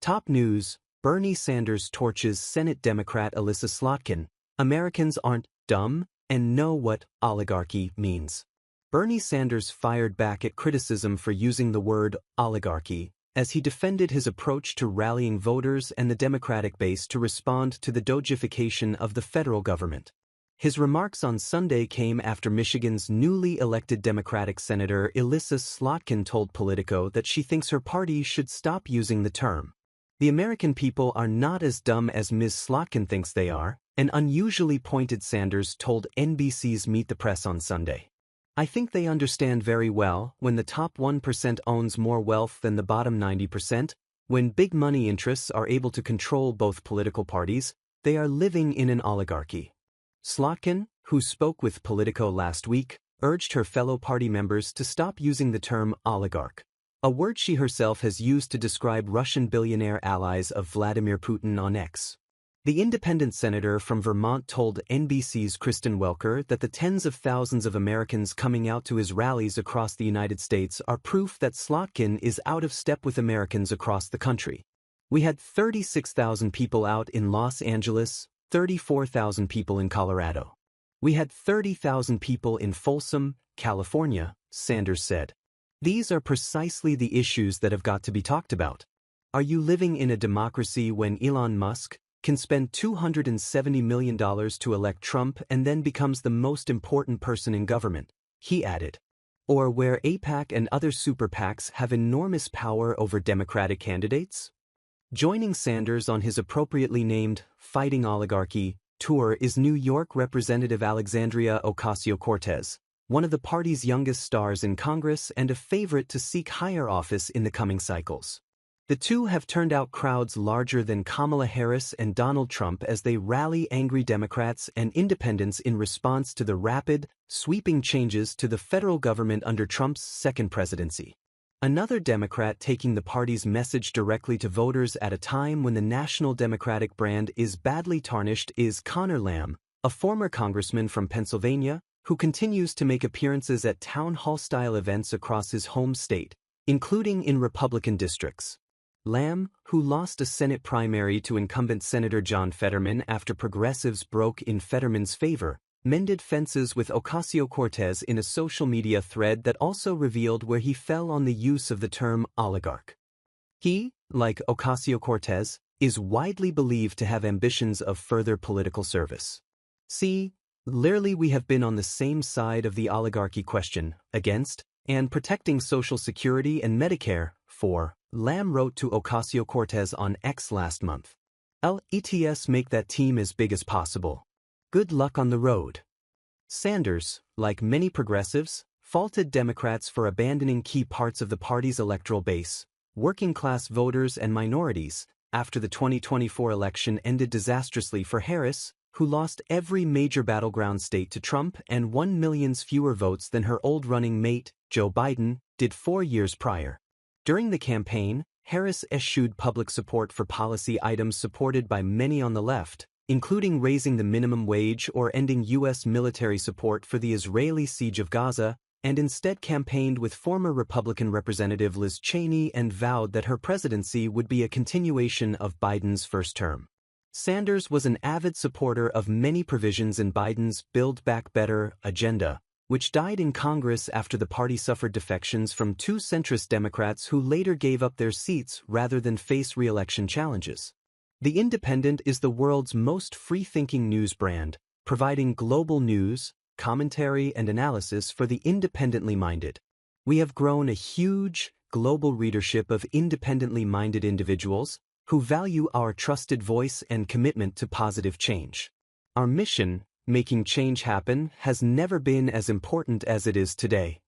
Top news: Bernie Sanders torches Senate Democrat Elissa Slotkin. Americans aren't dumb and know what oligarchy means. Bernie Sanders fired back at criticism for using the word oligarchy as he defended his approach to rallying voters and the Democratic base to respond to the DOGE-ification of the federal government. His remarks on Sunday came after Michigan's newly elected Democratic Senator Elissa Slotkin told Politico that she thinks her party should stop using the term. The American people are not as dumb as Ms. Slotkin thinks they are, an unusually pointed Sanders told NBC's Meet the Press on Sunday. I think they understand very well when the top 1% owns more wealth than the bottom 90%, when big money interests are able to control both political parties, they are living in an oligarchy. Slotkin, who spoke with Politico last week, urged her fellow party members to stop using the term oligarch, a word she herself has used to describe Russian billionaire allies of Vladimir Putin on X. The independent senator from Vermont told NBC's Kristen Welker that the tens of thousands of Americans coming out to his rallies across the United States are proof that Slotkin is out of step with Americans across the country. We had 36,000 people out in Los Angeles, 34,000 people in Colorado. We had 30,000 people in Folsom, California, Sanders said. These are precisely the issues that have got to be talked about. Are you living in a democracy when Elon Musk can spend $270 million to elect Trump and then becomes the most important person in government, he added. Or where AIPAC and other super PACs have enormous power over Democratic candidates? Joining Sanders on his appropriately named Fighting Oligarchy tour is New York Representative Alexandria Ocasio-Cortez, one of the party's youngest stars in Congress and a favorite to seek higher office in the coming cycles. The two have turned out crowds larger than Kamala Harris and Donald Trump as they rally angry Democrats and independents in response to the rapid, sweeping changes to the federal government under Trump's second presidency. Another Democrat taking the party's message directly to voters at a time when the national Democratic brand is badly tarnished is Conor Lamb, a former congressman from Pennsylvania, who continues to make appearances at town hall-style events across his home state, including in Republican districts. Lamb, who lost a Senate primary to incumbent Senator John Fetterman after progressives broke in Fetterman's favor, mended fences with Ocasio-Cortez in a social media thread that also revealed where he fell on the use of the term oligarch. He, like Ocasio-Cortez, is widely believed to have ambitions of further political service. See, clearly we have been on the same side of the oligarchy question, against, and protecting Social Security and Medicare, for, Lamb wrote to Ocasio-Cortez on X last month. Let's make that team as big as possible. Good luck on the road. Sanders, like many progressives, faulted Democrats for abandoning key parts of the party's electoral base, working-class voters and minorities, after the 2024 election ended disastrously for Harris, who lost every major battleground state to Trump and won millions fewer votes than her old running mate, Joe Biden, did 4 years prior. During the campaign, Harris eschewed public support for policy items supported by many on the left, including raising the minimum wage or ending U.S. military support for the Israeli siege of Gaza, and instead campaigned with former Republican Representative Liz Cheney and vowed that her presidency would be a continuation of Biden's first term. Sanders was an avid supporter of many provisions in Biden's Build Back Better agenda, which died in Congress after the party suffered defections from two centrist Democrats who later gave up their seats rather than face re-election challenges. The Independent is the world's most free-thinking news brand, providing global news, commentary, and analysis for the independently minded. We have grown a huge, global readership of independently minded individuals who value our trusted voice and commitment to positive change. Our mission, making change happen, has never been as important as it is today.